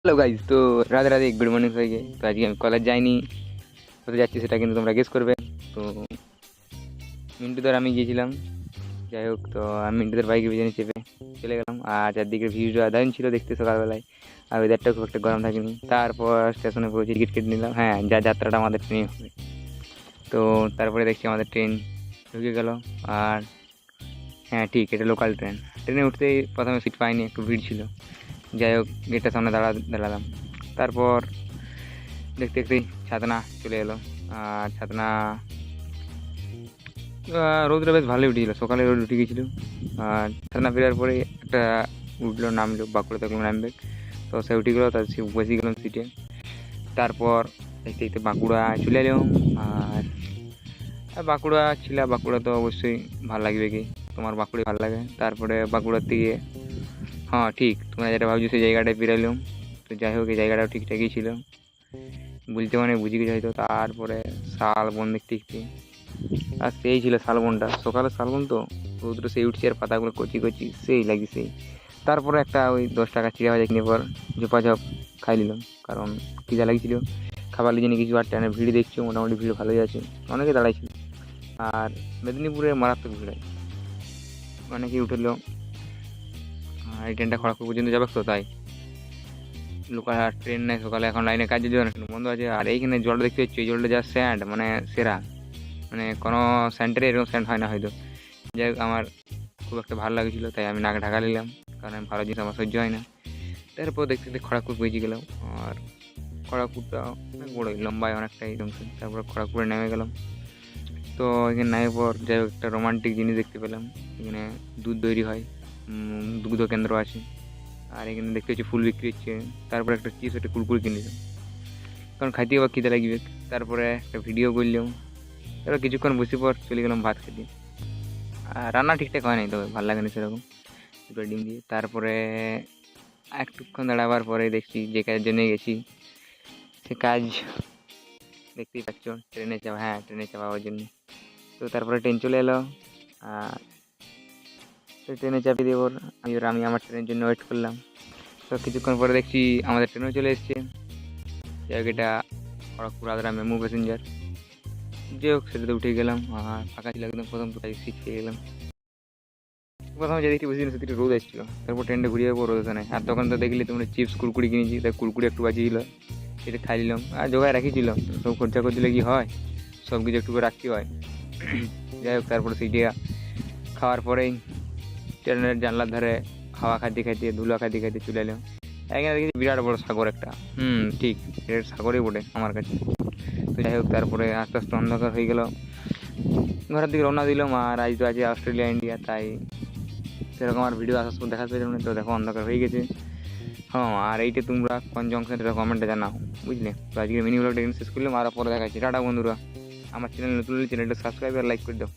Hello guys, তো Radhe Radhe, good morning সবাইকে। তো আজকে আমি কলেজ যাইনি, কোথায় যাচ্ছি সেটা কিন্তু তোমরা গেস করবে। তো মিন্টুদের আমি গিয়েছিলাম, যাই হোক। তো আমি মিন্টুদের বাইকে পিছনে চেপে চলে গেলাম। আর চারদিকের ভিউটা দারুণ ছিল দেখতে সকালবেলায়, আর ওয়েদারটা খুব একটা গরম থাকেনি। তারপর স্টেশনে পৌঁছে টিকিট কেটে নিলাম। হ্যাঁ, যা যাত্রাটা আমাদের ট্রেনে হবে। তো তারপরে দেখছি আমাদের ট্রেন ঢুকে গেল। আর হ্যাঁ ঠিক, এটা লোকাল ট্রেন। ট্রেনে উঠতেই প্রথমে সিট পাইনি, একটু ভিড় ছিল। যাই হোক, গেটের সামনে দাঁড়ালাম। তারপর দেখতে দেখতেই ছাতনা চলে এলো। আর ছাতনা রোদটা বেশ ভালোই উঠেছিল, সকালে রোদ উঠে গেছিলো। আর ছাতনা ফেরার পরে একটা উঠলো, নামলো, বাঁকুড়া দেখলাম নামবে। তো সে উঠে গেলো, তার সে বসে গেলাম সিটে। তারপর দেখতে দেখতে বাঁকুড়া চলে এলাম। আর বাঁকুড়া তো অবশ্যই ভালো লাগবে কি, তোমার বাঁকুড়া ভালো লাগে। তারপরে বাঁকুড়ার দিকে, হ্যাঁ ঠিক, তোমরা যেটা ভাবছো সেই জায়গাটায় ফিরাইলাম। তো যাই হোক, এই জায়গাটাও ঠিকঠাকই ছিল, বলতে মানে বুঝে গেছে হয়তো। তারপরে শালবন দেখতে দেখতে, আর সেই ছিল শালবনটা, সকালে শালবন তো রোদ্র সেই উঠছে, আর পাতাগুলো কচি কচি সেই লাগি সেই। তারপরে একটা ওই 10 টাকা চিড়া ভাজা কিনে পর ঝোপাঝপ খাই নিলাম, কারণ খিদা লাগছিল। খাবার লিজে কিছু। আর ট্রেনের ভিড় দেখছো, মোটামুটি ভিড় ভালোই আছে, অনেকে দাঁড়াইছিল। আর মেদিনীপুরে মারাত্মক ভিড় হয়, অনেকেই উঠলো। এই ট্রেনটা খড়গপুর পর্যন্ত যাবে, তো তাই লোকাল আর ট্রেন নেই সকালে। এখন লাইনে কাজ যদি অনেক বন্ধ আছে। আর এইখানে জলটা দেখতে পাচ্ছি, এই জলটা যা স্যান্ড, মানে সেরা, মানে কোনো সেন্টারে এরকম স্যান্ড হয় না হয়তো। যাই হোক, আমার খুব একটা ভালো লাগছিলো, তাই আমি নাক ঢাকা নিলাম, কারণ আমি ভালো জিনিস আমার সহ্য হয় না। তারপর দেখতে দেখতে খড়গপুর পৌঁছে গেলাম। আর খড়গপুরটা অনেক বড়োই, লম্বায় অনেকটাই জংশন। তারপর খড়গপুরে নেমে গেলাম। তো এখানে নামার পর যাই হোক, একটা রোমান্টিক জিনিস দেখতে পেলাম। এখানে দুধ তৈরি হয়, দুগ্ধ কেন্দ্র আছে। আর এখানে দেখতে হচ্ছে ফুল বিক্রি হচ্ছে। তারপরে একটা চিপস, একটা কুরকুরি কিনে নিলাম, কারণ খাইতে আবার খিদে লাগবে। তারপরে একটা ভিডিও করলাম। তারপর কিছুক্ষণ বসে পর চলে গেলাম ভাত খেতে। আর রান্না ঠিকঠাক হয় নাই, তবে ভালো লাগে না সেরকম, দুটো ডিম দিয়ে। তারপরে একটুক্ষণ দাঁড়াবার পরে দেখছি যে কাজের জন্য গেছি, সে কাজ দেখতেই পাচ্ছ, ট্রেনে যাওয়া। হ্যাঁ, ট্রেনে যাওয়ার জন্য। তো তারপরে ট্রেন চলে এলো। আর তো ট্রেনে চাপিয়ে দিয়ে ওর আমি আমার ট্রেনের জন্য ওয়েট করলাম। তো কিছুক্ষণ পরে দেখছি আমাদের ট্রেনও চলে এসেছে। যাই হোক, এটা খড়গপুর আদ্রা মেমু প্যাসেঞ্জার। যাই হোক, সেটাতে উঠে গেলাম। আর ফাঁকা ছিল একদম, প্রথম তো তাই সিট পেয়ে গেলাম। প্রথমে যে দেখতে বসেছিল সেদিকে রোদ এসেছিল, তারপর ট্রেনটা ঘুরিয়ে যাবো, রোদ নেই। আর তখন তো দেখলি তোমরা চিপস কুরকুরি কিনেছি, তাই কুরকুরি একটু বাজিয়েছিল, সেটা খাই নিলাম। আর জোগায় রাখিছিল, সব খরচা করে দিলে কি হয়, সব কিছু একটু করে রাখতে হয়। যাই হোক, তারপরে সেইটা খাওয়ার পরেই ট্রেনের জানলার ধারে হাওয়া খাইতে খাইতে, ধুলা খাইতে খাইতে চলে এলাম। এখানে দেখি বিরাট বড় সাগর একটা। ঠিক, এর সাগরই বটে আমার কাছে। তো যাই হোক, তারপরে আস্তে আস্তে অন্ধকার হয়ে গেল, ঘরের দিকে রওনা দিলাম। আর আজ তো আছে অস্ট্রেলিয়া ইন্ডিয়া, তাই সেরকম আর ভিডিও আসার সময় দেখা পেলাম না। তো দেখো, অন্ধকার হয়ে গেছে। হ্যাঁ, আর এইটা তোমরা কোন জংশন, এটা কমেন্টে জানাও, বুঝলে। তো আজকে মিনি ব্লগটা এখানে শেষ করলাম, আর পরে দেখাচ্ছি। টাটা বন্ধুরা, আমার চ্যানেল নতুন হলে চ্যানেলটা সাবস্ক্রাইব আর লাইক করে দাও।